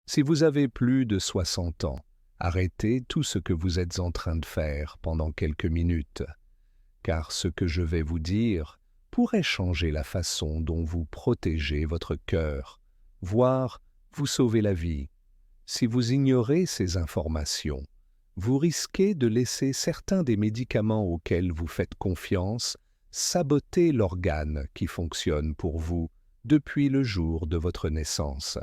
Si vous avez plus de 60 ans, arrêtez tout ce que vous êtes en train de faire pendant quelques minutes, car ce que je vais vous dire pourrait changer la façon dont vous protégez votre cœur, voire vous sauver la vie. Si vous ignorez ces informations, vous risquez de laisser certains des médicaments auxquels vous faites confiance saboter l'organe qui fonctionne pour vous depuis le jour de votre naissance.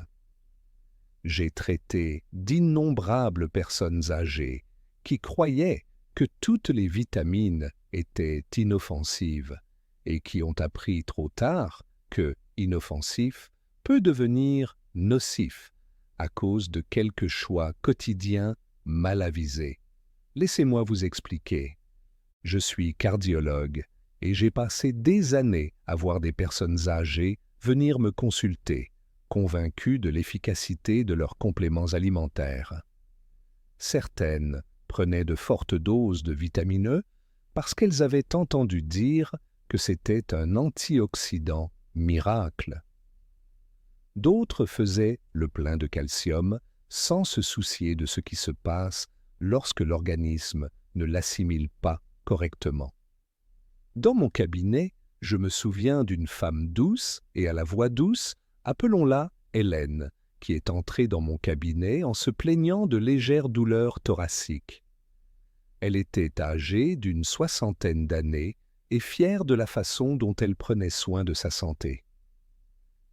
J'ai traité d'innombrables personnes âgées qui croyaient que toutes les vitamines étaient inoffensives et qui ont appris trop tard que inoffensif peut devenir nocif à cause de quelques choix quotidiens mal avisés. Laissez-moi vous expliquer. Je suis cardiologue et j'ai passé des années à voir des personnes âgées venir me consulter, convaincues de l'efficacité de leurs compléments alimentaires. Certaines prenaient de fortes doses de vitamine E parce qu'elles avaient entendu dire que c'était un antioxydant miracle. D'autres faisaient le plein de calcium sans se soucier de ce qui se passe lorsque l'organisme ne l'assimile pas correctement. Dans mon cabinet, je me souviens d'une femme douce et à la voix douce, appelons-la Hélène, qui est entrée dans mon cabinet en se plaignant de légères douleurs thoraciques. Elle était âgée d'une 60aine d'années et fière de la façon dont elle prenait soin de sa santé.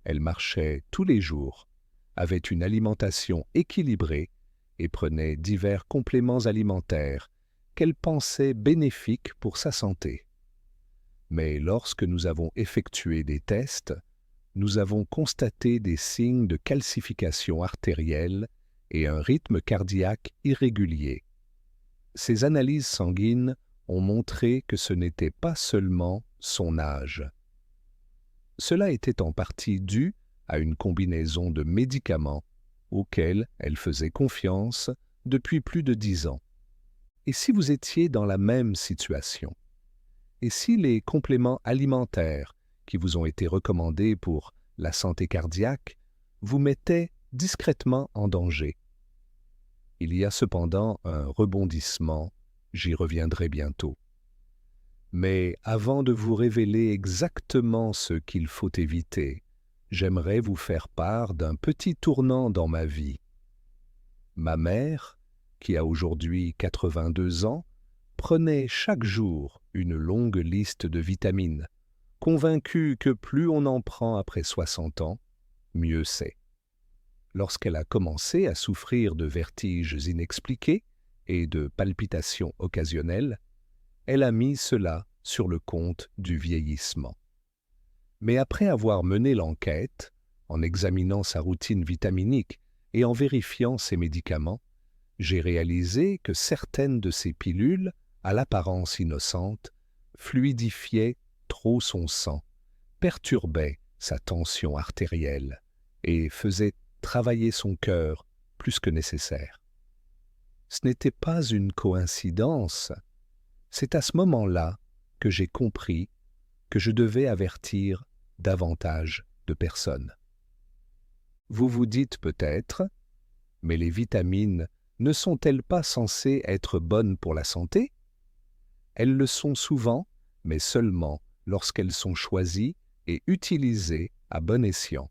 Elle marchait tous les jours, avait une alimentation équilibrée et prenait divers compléments alimentaires qu'elle pensait bénéfiques pour sa santé. Mais lorsque nous avons effectué des tests, nous avons constaté des signes de calcification artérielle et un rythme cardiaque irrégulier. Ces analyses sanguines ont montré que ce n'était pas seulement son âge. Cela était en partie dû à une combinaison de médicaments auxquels elle faisait confiance depuis plus de 10 ans. Et si vous étiez dans la même situation? Et si les compléments alimentaires qui vous ont été recommandés pour la santé cardiaque vous mettaient discrètement en danger? Il y a cependant un rebondissement, j'y reviendrai bientôt. Mais avant de vous révéler exactement ce qu'il faut éviter, j'aimerais vous faire part d'un petit tournant dans ma vie. Ma mère, qui a aujourd'hui 82 ans, prenait chaque jour une longue liste de vitamines, convaincue que plus on en prend après 60 ans, mieux c'est. Lorsqu'elle a commencé à souffrir de vertiges inexpliqués et de palpitations occasionnelles, elle a mis cela sur le compte du vieillissement. Mais après avoir mené l'enquête, en examinant sa routine vitaminique et en vérifiant ses médicaments, j'ai réalisé que certaines de ces pilules, à l'apparence innocente, fluidifiaient trop son sang, perturbaient sa tension artérielle et faisaient travailler son cœur plus que nécessaire. Ce n'était pas une coïncidence. C'est à ce moment-là que j'ai compris que je devais avertir davantage de personnes. Vous vous dites peut-être, mais les vitamines ne sont-elles pas censées être bonnes pour la santé? Elles le sont souvent, mais seulement lorsqu'elles sont choisies et utilisées à bon escient.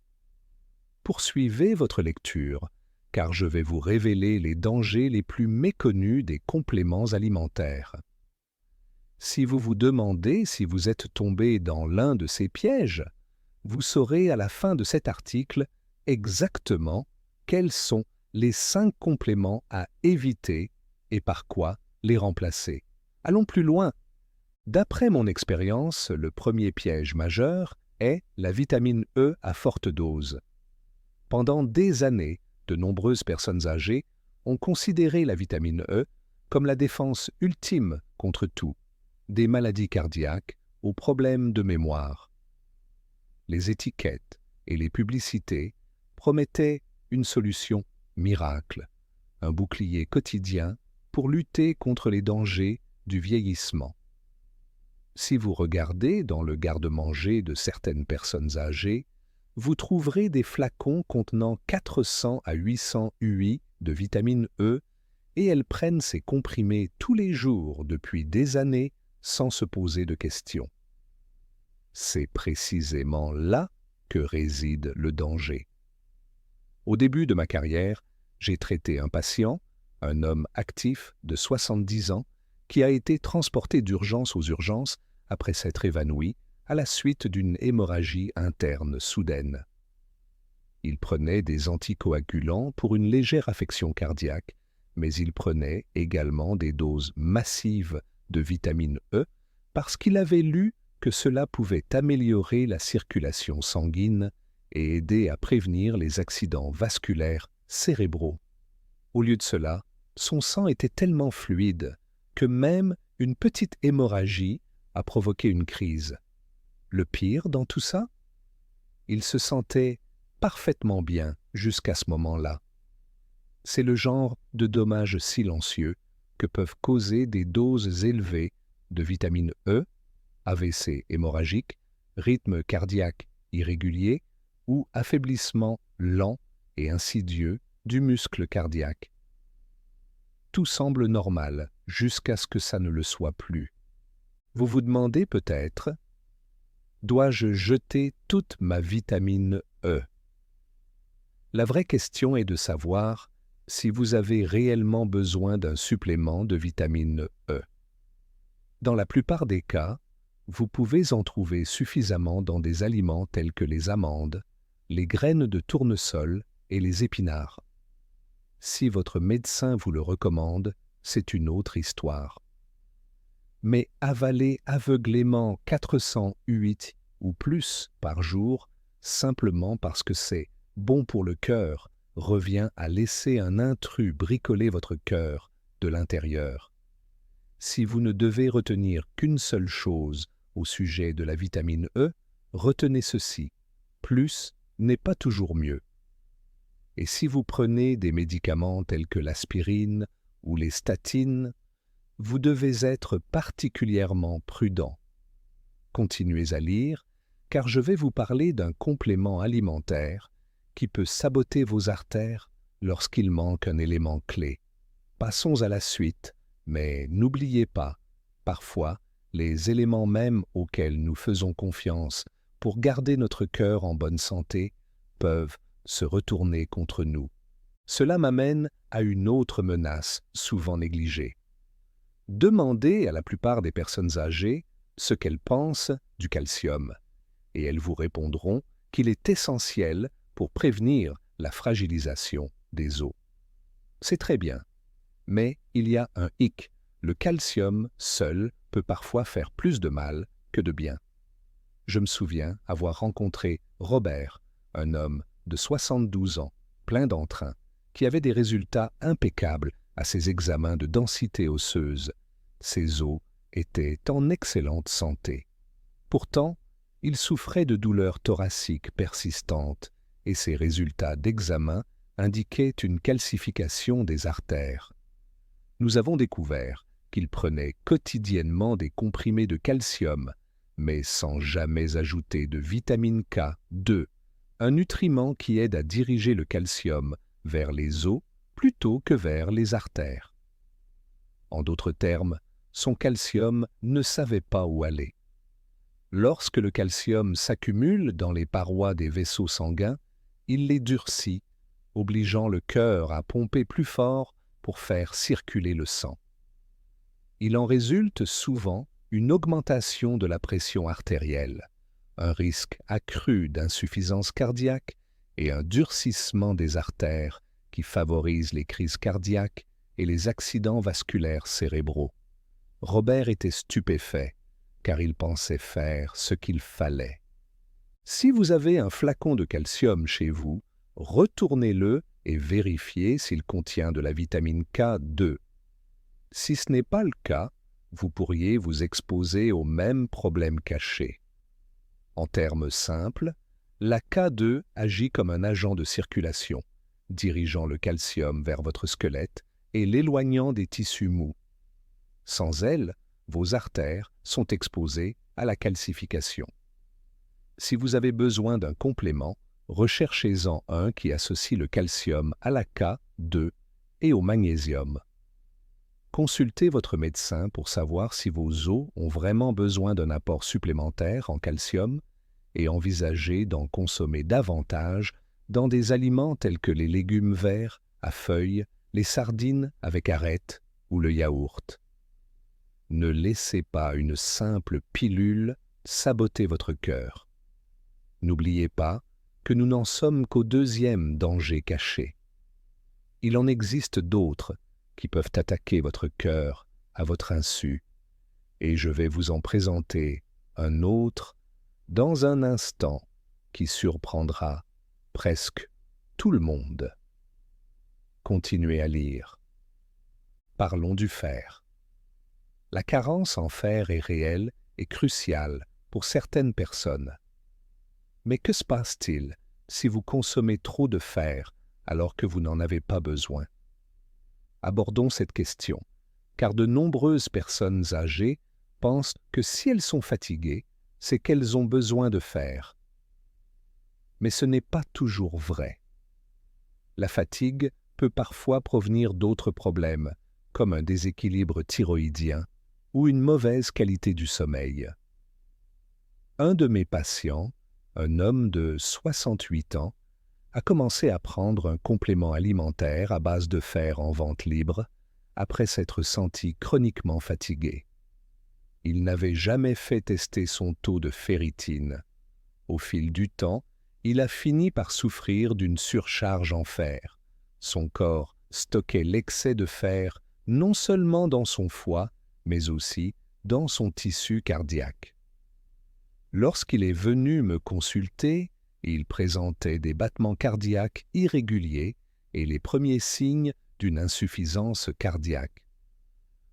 Poursuivez votre lecture, car je vais vous révéler les dangers les plus méconnus des compléments alimentaires. Si vous vous demandez si vous êtes tombé dans l'un de ces pièges, vous saurez à la fin de cet article exactement quels sont les 5 compléments à éviter et par quoi les remplacer. Allons plus loin. D'après mon expérience, le premier piège majeur est la vitamine E à forte dose. Pendant des années, de nombreuses personnes âgées ont considéré la vitamine E comme la défense ultime contre tout, des maladies cardiaques aux problèmes de mémoire. Les étiquettes et les publicités promettaient une solution miracle, un bouclier quotidien pour lutter contre les dangers du vieillissement. Si vous regardez dans le garde-manger de certaines personnes âgées, vous trouverez des flacons contenant 400 à 800 UI de vitamine E et elles prennent ces comprimés tous les jours depuis des années sans se poser de questions. C'est précisément là que réside le danger. Au début de ma carrière, j'ai traité un patient, un homme actif de 70 ans, qui a été transporté d'urgence aux urgences après s'être évanoui à la suite d'une hémorragie interne soudaine. Il prenait des anticoagulants pour une légère affection cardiaque, mais il prenait également des doses massives de vitamine E parce qu'il avait lu que cela pouvait améliorer la circulation sanguine et aider à prévenir les accidents vasculaires cérébraux. Au lieu de cela, son sang était tellement fluide que même une petite hémorragie a provoqué une crise. Le pire dans tout ça, il se sentait parfaitement bien jusqu'à ce moment-là. C'est le genre de dommages silencieux que peuvent causer des doses élevées de vitamine E, AVC hémorragique, rythme cardiaque irrégulier ou affaiblissement lent et insidieux du muscle cardiaque. Tout semble normal jusqu'à ce que ça ne le soit plus. Vous vous demandez peut-être, dois-je jeter toute ma vitamine E? La vraie question est de savoir si vous avez réellement besoin d'un supplément de vitamine E. Dans la plupart des cas, vous pouvez en trouver suffisamment dans des aliments tels que les amandes, les graines de tournesol et les épinards. Si votre médecin vous le recommande, c'est une autre histoire. Mais avaler aveuglément 400 UI ou plus par jour, simplement parce que c'est bon pour le cœur, revient à laisser un intrus bricoler votre cœur de l'intérieur. Si vous ne devez retenir qu'une seule chose au sujet de la vitamine E, retenez ceci: plus n'est pas toujours mieux. Et si vous prenez des médicaments tels que l'aspirine ou les statines, vous devez être particulièrement prudent. Continuez à lire, car je vais vous parler d'un complément alimentaire qui peut saboter vos artères lorsqu'il manque un élément clé. Passons à la suite, mais n'oubliez pas, parfois, les éléments mêmes auxquels nous faisons confiance pour garder notre cœur en bonne santé peuvent se retourner contre nous. Cela m'amène à une autre menace souvent négligée. Demandez à la plupart des personnes âgées ce qu'elles pensent du calcium, et elles vous répondront qu'il est essentiel pour prévenir la fragilisation des os. C'est très bien, mais il y a un hic. Le calcium seul peut parfois faire plus de mal que de bien. Je me souviens avoir rencontré Robert, un homme de 72 ans, plein d'entrain, qui avait des résultats impeccables à ses examens de densité osseuse. Ses os étaient en excellente santé. Pourtant, il souffrait de douleurs thoraciques persistantes et ses résultats d'examen indiquaient une calcification des artères. Nous avons découvert qu'il prenait quotidiennement des comprimés de calcium, mais sans jamais ajouter de vitamine K2, un nutriment qui aide à diriger le calcium vers les os plutôt que vers les artères. En d'autres termes, son calcium ne savait pas où aller. Lorsque le calcium s'accumule dans les parois des vaisseaux sanguins, il les durcit, obligeant le cœur à pomper plus fort pour faire circuler le sang. Il en résulte souvent une augmentation de la pression artérielle, un risque accru d'insuffisance cardiaque et un durcissement des artères qui favorise les crises cardiaques et les accidents vasculaires cérébraux. Robert était stupéfait, car il pensait faire ce qu'il fallait. Si vous avez un flacon de calcium chez vous, retournez-le et vérifiez s'il contient de la vitamine K2. Si ce n'est pas le cas, vous pourriez vous exposer aux mêmes problèmes cachés. En termes simples, la K2 agit comme un agent de circulation, dirigeant le calcium vers votre squelette et l'éloignant des tissus mous. Sans elle, vos artères sont exposées à la calcification. Si vous avez besoin d'un complément, recherchez-en un qui associe le calcium à la K2 et au magnésium. Consultez votre médecin pour savoir si vos os ont vraiment besoin d'un apport supplémentaire en calcium et envisagez d'en consommer davantage dans des aliments tels que les légumes verts à feuilles, les sardines avec arêtes ou le yaourt. Ne laissez pas une simple pilule saboter votre cœur. N'oubliez pas que nous n'en sommes qu'au deuxième danger caché. Il en existe d'autres qui peuvent attaquer votre cœur à votre insu, et je vais vous en présenter un autre dans un instant qui surprendra presque tout le monde. Continuez à lire. Parlons du fer. La carence en fer est réelle et cruciale pour certaines personnes. Mais que se passe-t-il si vous consommez trop de fer alors que vous n'en avez pas besoin? Abordons cette question, car de nombreuses personnes âgées pensent que si elles sont fatiguées, c'est qu'elles ont besoin de fer. Mais ce n'est pas toujours vrai. La fatigue peut parfois provenir d'autres problèmes, comme un déséquilibre thyroïdien ou une mauvaise qualité du sommeil. Un de mes patients, un homme de 68 ans, a commencé à prendre un complément alimentaire à base de fer en vente libre après s'être senti chroniquement fatigué. Il n'avait jamais fait tester son taux de ferritine. Au fil du temps, il a fini par souffrir d'une surcharge en fer. Son corps stockait l'excès de fer non seulement dans son foie, mais aussi dans son tissu cardiaque. Lorsqu'il est venu me consulter, il présentait des battements cardiaques irréguliers et les premiers signes d'une insuffisance cardiaque.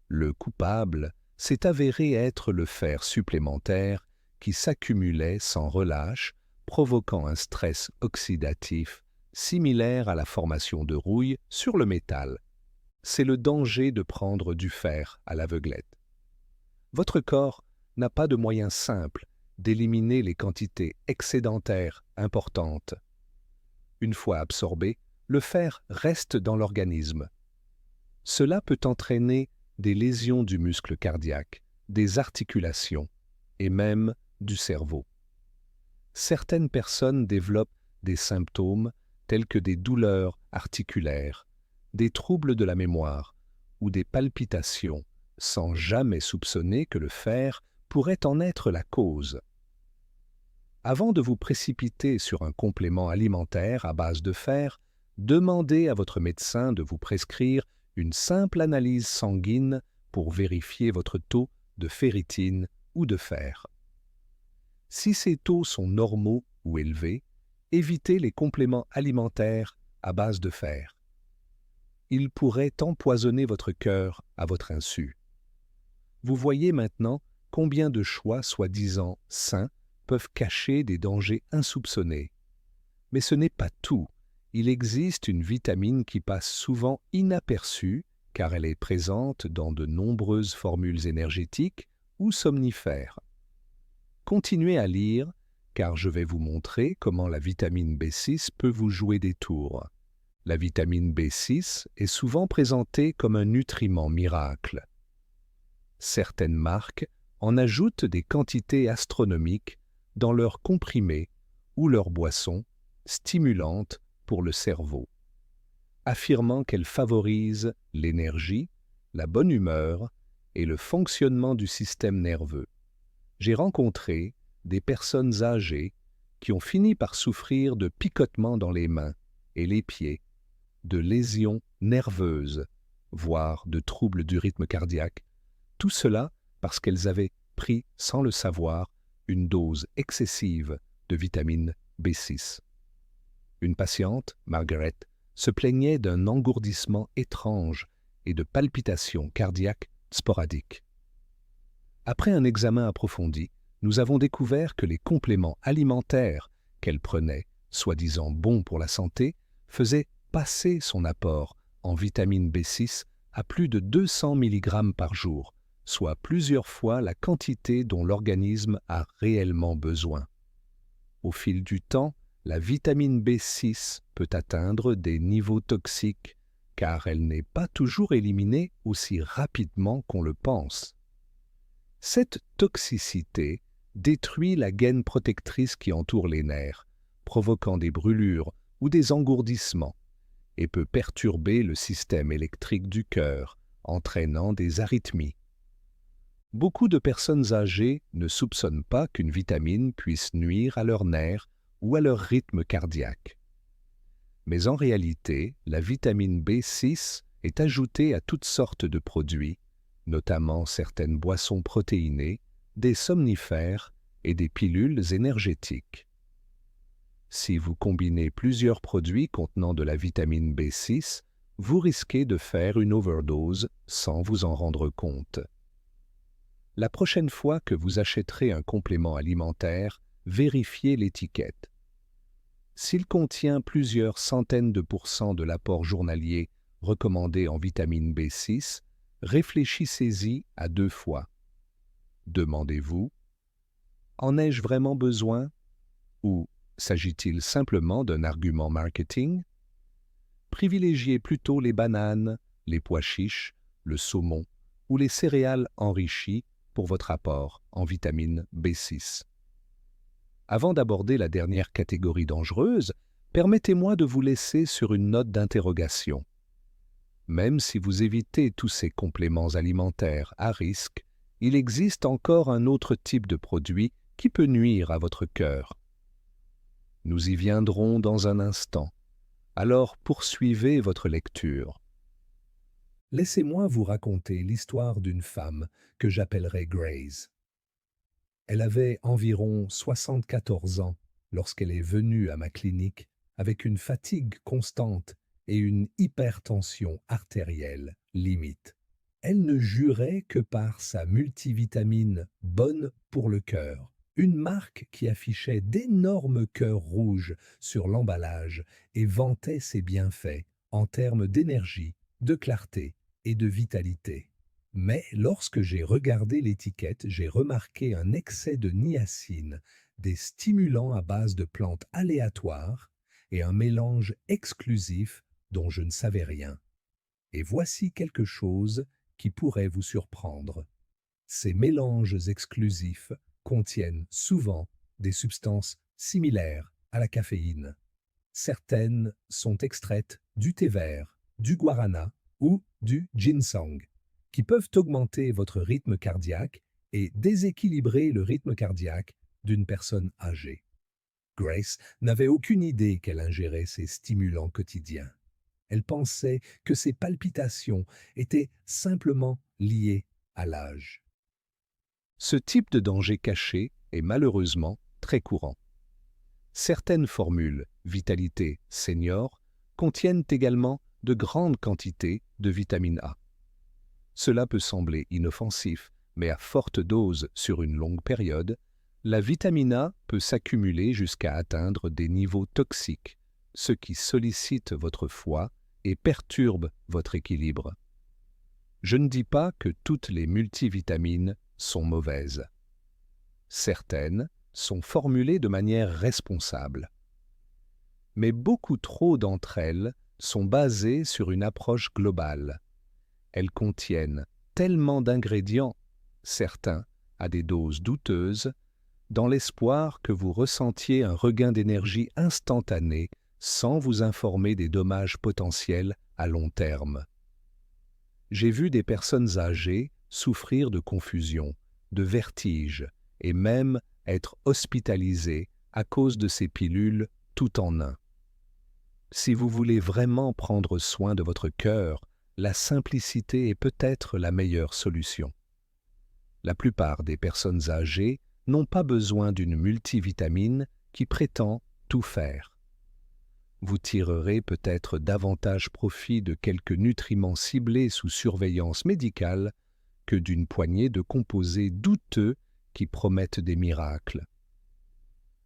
Le coupable s'est avéré être le fer supplémentaire qui s'accumulait sans relâche, provoquant un stress oxydatif similaire à la formation de rouille sur le métal. C'est le danger de prendre du fer à l'aveuglette. Votre corps n'a pas de moyen simple d'éliminer les quantités excédentaires importantes. Une fois absorbé, le fer reste dans l'organisme. Cela peut entraîner des lésions du muscle cardiaque, des articulations et même du cerveau. Certaines personnes développent des symptômes tels que des douleurs articulaires, des troubles de la mémoire ou des palpitations, sans jamais soupçonner que le fer pourrait en être la cause. Avant de vous précipiter sur un complément alimentaire à base de fer, demandez à votre médecin de vous prescrire une simple analyse sanguine pour vérifier votre taux de ferritine ou de fer. Si ces taux sont normaux ou élevés, évitez les compléments alimentaires à base de fer. Ils pourraient empoisonner votre cœur à votre insu. Vous voyez maintenant combien de choix soi-disant sains peuvent cacher des dangers insoupçonnés. Mais ce n'est pas tout. Il existe une vitamine qui passe souvent inaperçue car elle est présente dans de nombreuses formules énergétiques ou somnifères. Continuez à lire car je vais vous montrer comment la vitamine B6 peut vous jouer des tours. La vitamine B6 est souvent présentée comme un nutriment miracle. Certaines marques en ajoutent des quantités astronomiques dans leurs comprimés ou leurs boissons stimulantes pour le cerveau, affirmant qu'elles favorisent l'énergie, la bonne humeur et le fonctionnement du système nerveux. J'ai rencontré des personnes âgées qui ont fini par souffrir de picotements dans les mains et les pieds, de lésions nerveuses, voire de troubles du rythme cardiaque. Tout cela parce qu'elles avaient pris, sans le savoir, une dose excessive de vitamine B6. Une patiente, Margaret, se plaignait d'un engourdissement étrange et de palpitations cardiaques sporadiques. Après un examen approfondi, nous avons découvert que les compléments alimentaires qu'elle prenait, soi-disant bons pour la santé, faisaient passer son apport en vitamine B6 à plus de 200 mg par jour, soit plusieurs fois la quantité dont l'organisme a réellement besoin. Au fil du temps, la vitamine B6 peut atteindre des niveaux toxiques car elle n'est pas toujours éliminée aussi rapidement qu'on le pense. Cette toxicité détruit la gaine protectrice qui entoure les nerfs, provoquant des brûlures ou des engourdissements, et peut perturber le système électrique du cœur, entraînant des arythmies. Beaucoup de personnes âgées ne soupçonnent pas qu'une vitamine puisse nuire à leurs nerfs ou à leur rythme cardiaque. Mais en réalité, la vitamine B6 est ajoutée à toutes sortes de produits, notamment certaines boissons protéinées, des somnifères et des pilules énergétiques. Si vous combinez plusieurs produits contenant de la vitamine B6, vous risquez de faire une overdose sans vous en rendre compte. La prochaine fois que vous achèterez un complément alimentaire, vérifiez l'étiquette. S'il contient plusieurs centaines de pourcents de l'apport journalier recommandé en vitamine B6, réfléchissez-y à 2 fois. Demandez-vous, en ai-je vraiment besoin? Ou s'agit-il simplement d'un argument marketing? Privilégiez plutôt les bananes, les pois chiches, le saumon ou les céréales enrichies pour votre apport en vitamine B6. Avant d'aborder la dernière catégorie dangereuse, permettez-moi de vous laisser sur une note d'interrogation. Même si vous évitez tous ces compléments alimentaires à risque, il existe encore un autre type de produit qui peut nuire à votre cœur. Nous y viendrons dans un instant, alors poursuivez votre lecture. Laissez-moi vous raconter l'histoire d'une femme que j'appellerai Grace. Elle avait environ 74 ans lorsqu'elle est venue à ma clinique avec une fatigue constante et une hypertension artérielle limite. Elle ne jurait que par sa multivitamine bonne pour le cœur, une marque qui affichait d'énormes cœurs rouges sur l'emballage et vantait ses bienfaits en termes d'énergie, de clarté et de vitalité. Mais lorsque j'ai regardé l'étiquette, j'ai remarqué un excès de niacine, des stimulants à base de plantes aléatoires et un mélange exclusif dont je ne savais rien. Et voici quelque chose qui pourrait vous surprendre. Ces mélanges exclusifs contiennent souvent des substances similaires à la caféine. Certaines sont extraites du thé vert, du guarana ou du ginseng, qui peuvent augmenter votre rythme cardiaque et déséquilibrer le rythme cardiaque d'une personne âgée. Grace n'avait aucune idée qu'elle ingérait ces stimulants quotidiens. Elle pensait que ses palpitations étaient simplement liées à l'âge. Ce type de danger caché est malheureusement très courant. Certaines formules Vitalité Senior contiennent également de grandes quantités de vitamine A. Cela peut sembler inoffensif, mais à forte dose sur une longue période, la vitamine A peut s'accumuler jusqu'à atteindre des niveaux toxiques, ce qui sollicite votre foie et perturbe votre équilibre. Je ne dis pas que toutes les multivitamines sont mauvaises. Certaines sont formulées de manière responsable. Mais beaucoup trop d'entre elles sont basées sur une approche globale. Elles contiennent tellement d'ingrédients, certains à des doses douteuses, dans l'espoir que vous ressentiez un regain d'énergie instantané sans vous informer des dommages potentiels à long terme. J'ai vu des personnes âgées souffrir de confusion, de vertige et même être hospitalisées à cause de ces pilules tout en un. Si vous voulez vraiment prendre soin de votre cœur, la simplicité est peut-être la meilleure solution. La plupart des personnes âgées n'ont pas besoin d'une multivitamine qui prétend tout faire. Vous tirerez peut-être davantage profit de quelques nutriments ciblés sous surveillance médicale que d'une poignée de composés douteux qui promettent des miracles.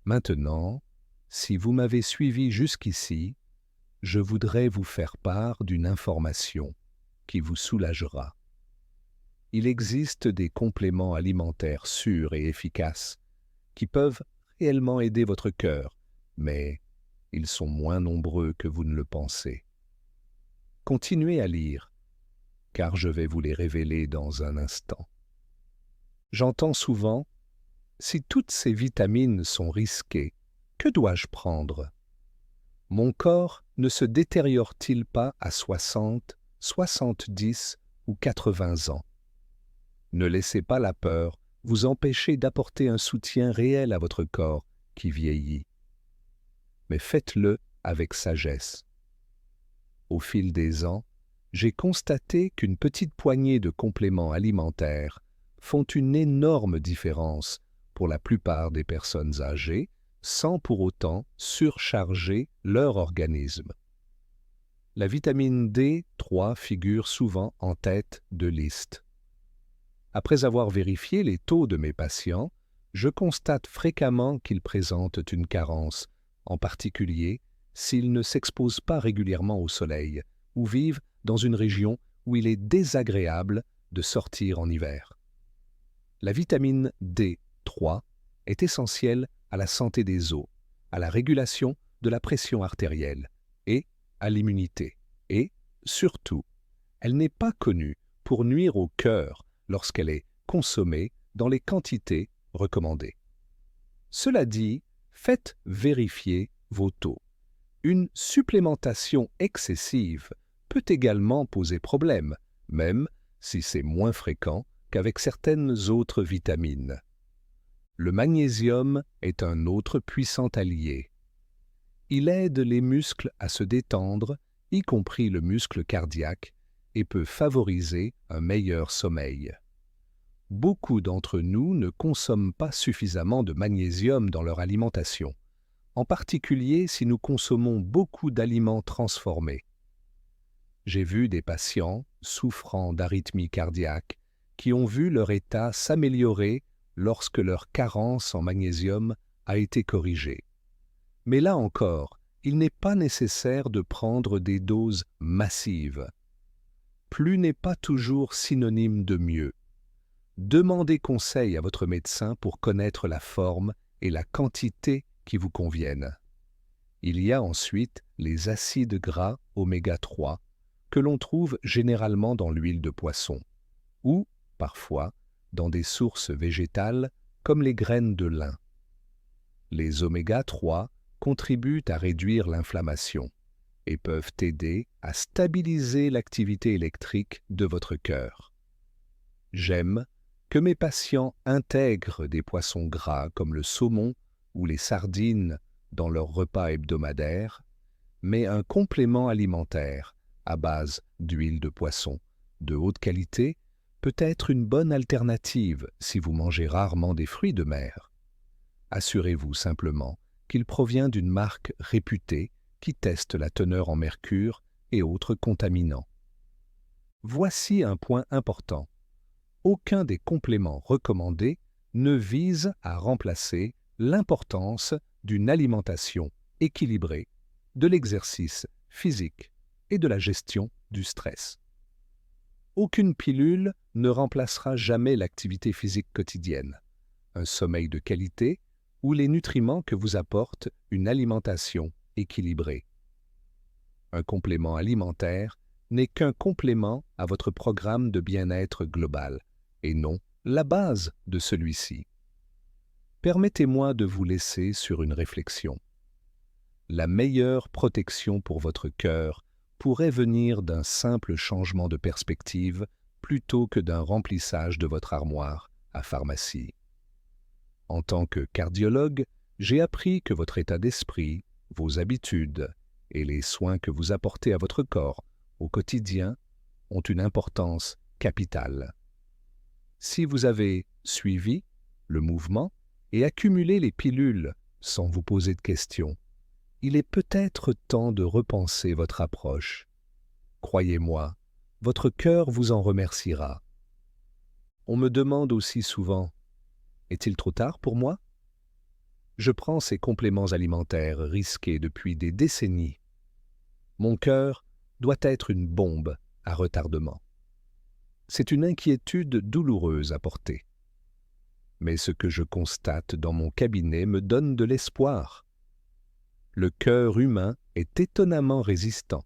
Maintenant, si vous m'avez suivi jusqu'ici, je voudrais vous faire part d'une information qui vous soulagera. Il existe des compléments alimentaires sûrs et efficaces qui peuvent réellement aider votre cœur, mais ils sont moins nombreux que vous ne le pensez. Continuez à lire, car je vais vous les révéler dans un instant. J'entends souvent « Si toutes ces vitamines sont risquées, que dois-je prendre ?» Mon corps ne se détériore-t-il pas à 60, 70 ou 80 ans? Ne laissez pas la peur vous empêcher d'apporter un soutien réel à votre corps qui vieillit. Mais faites-le avec sagesse. Au fil des ans, j'ai constaté qu'une petite poignée de compléments alimentaires font une énorme différence pour la plupart des personnes âgées, sans pour autant surcharger leur organisme. La vitamine D3 figure souvent en tête de liste. Après avoir vérifié les taux de mes patients, je constate fréquemment qu'ils présentent une carence, en particulier s'ils ne s'exposent pas régulièrement au soleil ou vivent dans une région où il est désagréable de sortir en hiver. La vitamine D3 est essentielle à la santé des os, à la régulation de la pression artérielle et à l'immunité. Et, surtout, elle n'est pas connue pour nuire au cœur lorsqu'elle est consommée dans les quantités recommandées. Cela dit, faites vérifier vos taux. Une supplémentation excessive peut également poser problème, même si c'est moins fréquent qu'avec certaines autres vitamines. Le magnésium est un autre puissant allié. Il aide les muscles à se détendre, y compris le muscle cardiaque, et peut favoriser un meilleur sommeil. Beaucoup d'entre nous ne consomment pas suffisamment de magnésium dans leur alimentation, en particulier si nous consommons beaucoup d'aliments transformés. J'ai vu des patients souffrant d'arythmie cardiaque qui ont vu leur état s'améliorer lorsque leur carence en magnésium a été corrigée. Mais là encore, il n'est pas nécessaire de prendre des doses massives. Plus n'est pas toujours synonyme de mieux. Demandez conseil à votre médecin pour connaître la forme et la quantité qui vous conviennent. Il y a ensuite les acides gras oméga 3 que l'on trouve généralement dans l'huile de poisson ou, parfois, dans des sources végétales comme les graines de lin. Les oméga 3 contribuent à réduire l'inflammation et peuvent aider à stabiliser l'activité électrique de votre cœur. J'aime que mes patients intègrent des poissons gras comme le saumon ou les sardines dans leur repas hebdomadaire, mais un complément alimentaire à base d'huile de poisson de haute qualité peut être une bonne alternative si vous mangez rarement des fruits de mer. Assurez-vous simplement qu'il provient d'une marque réputée qui teste la teneur en mercure et autres contaminants. Voici un point important. Aucun des compléments recommandés ne vise à remplacer l'importance d'une alimentation équilibrée, de l'exercice physique et de la gestion du stress. Aucune pilule ne remplacera jamais l'activité physique quotidienne, un sommeil de qualité ou les nutriments que vous apporte une alimentation équilibrée. Un complément alimentaire n'est qu'un complément à votre programme de bien-être global, et non la base de celui-ci. Permettez-moi de vous laisser sur une réflexion. La meilleure protection pour votre cœur pourrait venir d'un simple changement de perspective plutôt que d'un remplissage de votre armoire à pharmacie. En tant que cardiologue, j'ai appris que votre état d'esprit, vos habitudes et les soins que vous apportez à votre corps au quotidien ont une importance capitale. Si vous avez suivi le mouvement et accumulé les pilules sans vous poser de questions, il est peut-être temps de repenser votre approche. Croyez-moi, votre cœur vous en remerciera. On me demande aussi souvent « Est-il trop tard pour moi ?» Je prends ces compléments alimentaires risqués depuis des décennies. Mon cœur doit être une bombe à retardement. C'est une inquiétude douloureuse à porter. mais ce que je constate dans mon cabinet me donne de l'espoir. Le cœur humain est étonnamment résistant.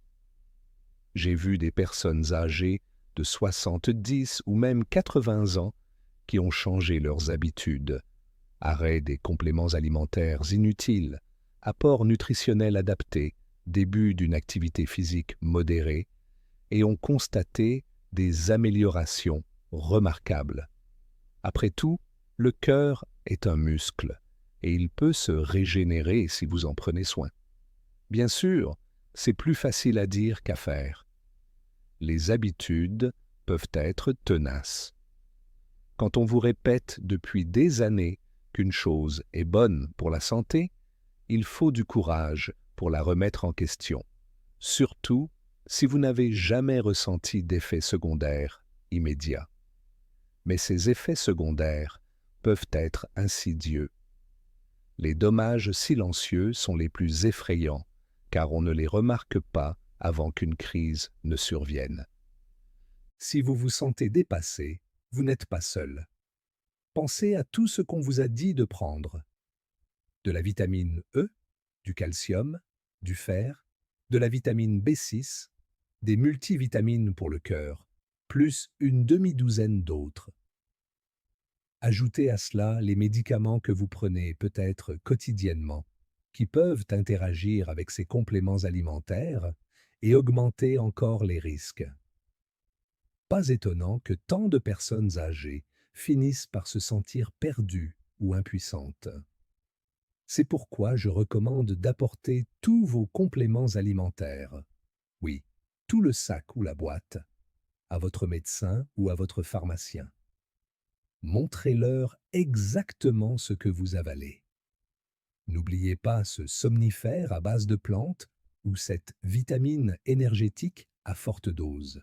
J'ai vu des personnes âgées de 70 ou même 80 ans qui ont changé leurs habitudes. Arrêt des compléments alimentaires inutiles, apport nutritionnel adapté, début d'une activité physique modérée, et ont constaté des améliorations remarquables. Après tout, le cœur est un muscle, et il peut se régénérer si vous en prenez soin. Bien sûr, c'est plus facile à dire qu'à faire. Les habitudes peuvent être tenaces. Quand on vous répète depuis des années qu'une chose est bonne pour la santé, il faut du courage pour la remettre en question, surtout si vous n'avez jamais ressenti d'effets secondaires immédiats. Mais ces effets secondaires peuvent être insidieux. Les dommages silencieux sont les plus effrayants, car on ne les remarque pas avant qu'une crise ne survienne. Si vous vous sentez dépassé, vous n'êtes pas seul. Pensez à tout ce qu'on vous a dit de prendre. De la vitamine E, du calcium, du fer, de la vitamine B6, des multivitamines pour le cœur, plus une demi-douzaine d'autres. Ajoutez à cela les médicaments que vous prenez peut-être quotidiennement, qui peuvent interagir avec ces compléments alimentaires et augmenter encore les risques. Pas étonnant que tant de personnes âgées finissent par se sentir perdues ou impuissantes. C'est pourquoi je recommande d'apporter tous vos compléments alimentaires, oui, tout le sac ou la boîte, à votre médecin ou à votre pharmacien. Montrez-leur exactement ce que vous avalez. N'oubliez pas ce somnifère à base de plantes ou cette vitamine énergétique à forte dose.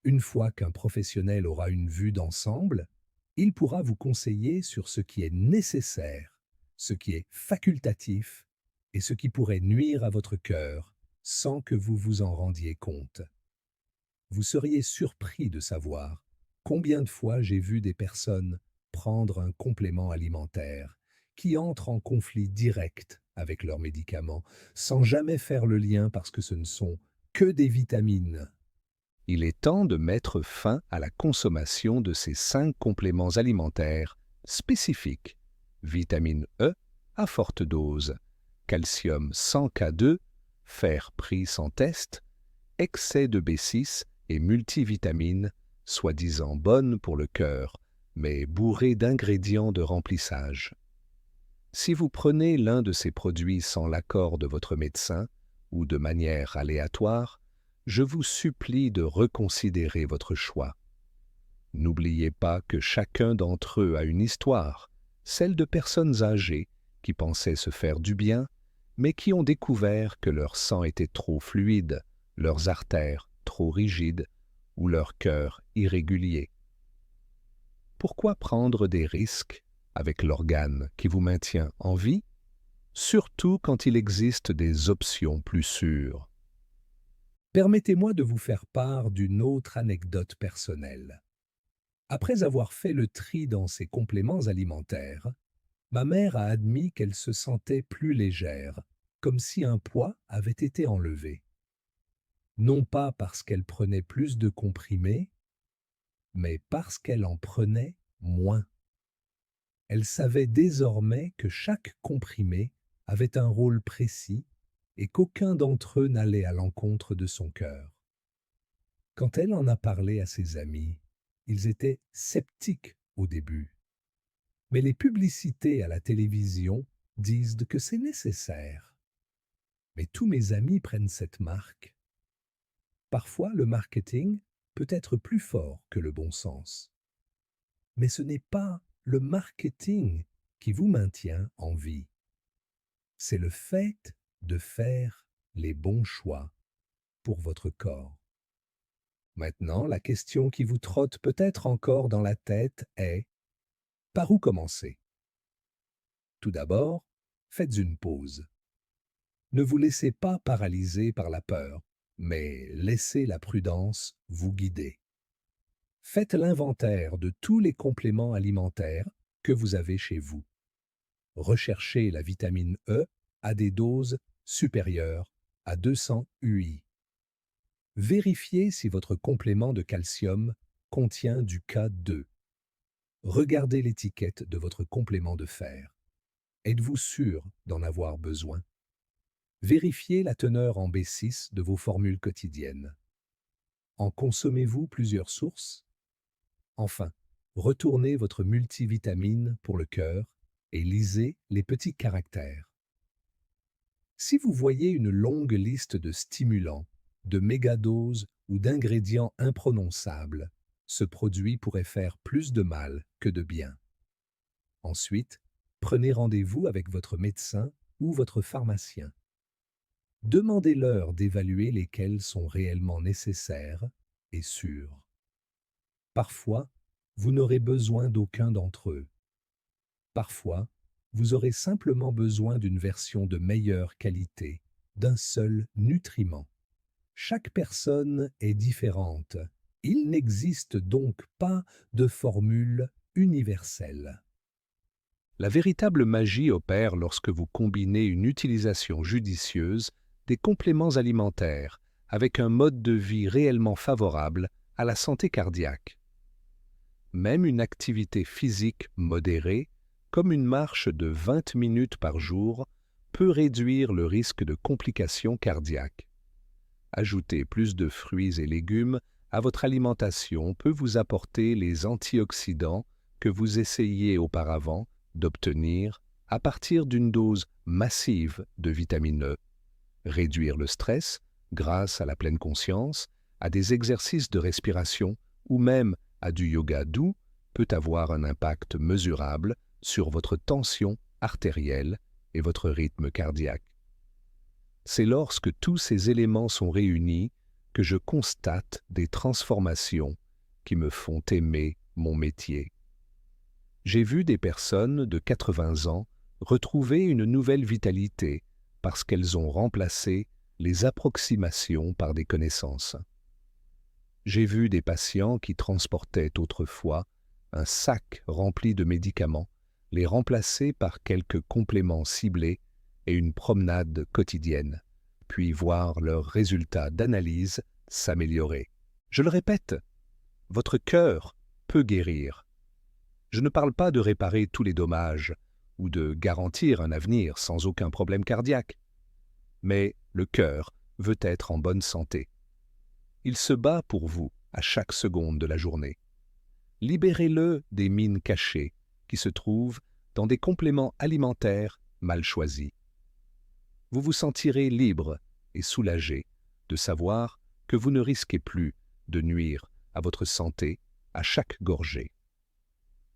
Une fois qu'un professionnel aura une vue d'ensemble, il pourra vous conseiller sur ce qui est nécessaire, ce qui est facultatif et ce qui pourrait nuire à votre cœur sans que vous vous en rendiez compte. Vous seriez surpris de savoir combien de fois j'ai vu des personnes prendre un complément alimentaire qui entre en conflit direct avec leurs médicaments, sans jamais faire le lien parce que ce ne sont que des vitamines. Il est temps de mettre fin à la consommation de ces 5 compléments alimentaires spécifiques. Vitamine E à forte dose, calcium 100 K2, fer pris sans test, excès de B6 et multivitamines, soi-disant bonnes pour le cœur, mais bourrées d'ingrédients de remplissage. Si vous prenez l'un de ces produits sans l'accord de votre médecin ou de manière aléatoire, je vous supplie de reconsidérer votre choix. N'oubliez pas que chacun d'entre eux a une histoire, celle de personnes âgées qui pensaient se faire du bien, mais qui ont découvert que leur sang était trop fluide, leurs artères trop rigides ou leur cœur irrégulier. Pourquoi prendre des risques avec l'organe qui vous maintient en vie, surtout quand il existe des options plus sûres? Permettez-moi de vous faire part d'une autre anecdote personnelle. Après avoir fait le tri dans ses compléments alimentaires, ma mère a admis qu'elle se sentait plus légère, comme si un poids avait été enlevé. Non pas parce qu'elle prenait plus de comprimés, mais parce qu'elle en prenait moins. Elle savait désormais que chaque comprimé avait un rôle précis et qu'aucun d'entre eux n'allait à l'encontre de son cœur. Quand elle en a parlé à ses amis, ils étaient sceptiques au début. Mais les publicités à la télévision disent que c'est nécessaire. Mais tous mes amis prennent cette marque. Parfois, le marketing peut être plus fort que le bon sens. Mais ce n'est pas le marketing qui vous maintient en vie. C'est le fait de faire les bons choix pour votre corps. Maintenant, la question qui vous trotte peut-être encore dans la tête est: par où commencer? Tout d'abord, faites une pause. Ne vous laissez pas paralyser par la peur, mais laissez la prudence vous guider. Faites l'inventaire de tous les compléments alimentaires que vous avez chez vous. Recherchez la vitamine E à des doses supérieures à 200 UI. Vérifiez si votre complément de calcium contient du K2. Regardez l'étiquette de votre complément de fer. Êtes-vous sûr d'en avoir besoin? Vérifiez la teneur en B6 de vos formules quotidiennes. En consommez-vous plusieurs sources? Enfin, retournez votre multivitamine pour le cœur et lisez les petits caractères. Si vous voyez une longue liste de stimulants, de mégadoses ou d'ingrédients imprononçables, ce produit pourrait faire plus de mal que de bien. Ensuite, prenez rendez-vous avec votre médecin ou votre pharmacien. Demandez-leur d'évaluer lesquels sont réellement nécessaires et sûrs. Parfois, vous n'aurez besoin d'aucun d'entre eux. Parfois, vous aurez simplement besoin d'une version de meilleure qualité, d'un seul nutriment. Chaque personne est différente. Il n'existe donc pas de formule universelle. La véritable magie opère lorsque vous combinez une utilisation judicieuse des compléments alimentaires avec un mode de vie réellement favorable à la santé cardiaque. Même une activité physique modérée, comme une marche de 20 minutes par jour, peut réduire le risque de complications cardiaques. Ajouter plus de fruits et légumes à votre alimentation peut vous apporter les antioxydants que vous essayiez auparavant d'obtenir à partir d'une dose massive de vitamine E. Réduire le stress grâce à la pleine conscience, à des exercices de respiration ou même à du yoga doux peut avoir un impact mesurable sur votre tension artérielle et votre rythme cardiaque. C'est lorsque tous ces éléments sont réunis que je constate des transformations qui me font aimer mon métier. J'ai vu des personnes de 80 ans retrouver une nouvelle vitalité parce qu'elles ont remplacé les approximations par des connaissances. J'ai vu des patients qui transportaient autrefois un sac rempli de médicaments, les remplacer par quelques compléments ciblés et une promenade quotidienne, puis voir leurs résultats d'analyse s'améliorer. Je le répète, votre cœur peut guérir. Je ne parle pas de réparer tous les dommages ou de garantir un avenir sans aucun problème cardiaque. Mais le cœur veut être en bonne santé. Il se bat pour vous à chaque seconde de la journée. Libérez-le des mines cachées qui se trouvent dans des compléments alimentaires mal choisis. Vous vous sentirez libre et soulagé de savoir que vous ne risquez plus de nuire à votre santé à chaque gorgée.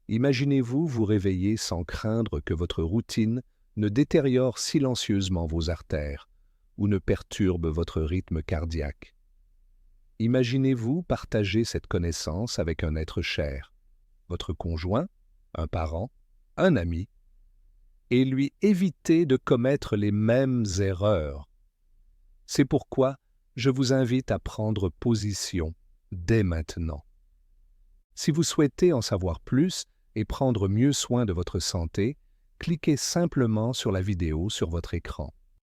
Imaginez-vous vous réveiller sans craindre que votre routine ne détériore silencieusement vos artères ou ne perturbe votre rythme cardiaque. Imaginez-vous partager cette connaissance avec un être cher, votre conjoint, un parent, un ami, et lui éviter de commettre les mêmes erreurs. C'est pourquoi je vous invite à prendre position dès maintenant. Si vous souhaitez en savoir plus et prendre mieux soin de votre santé, cliquez simplement sur la vidéo sur votre écran.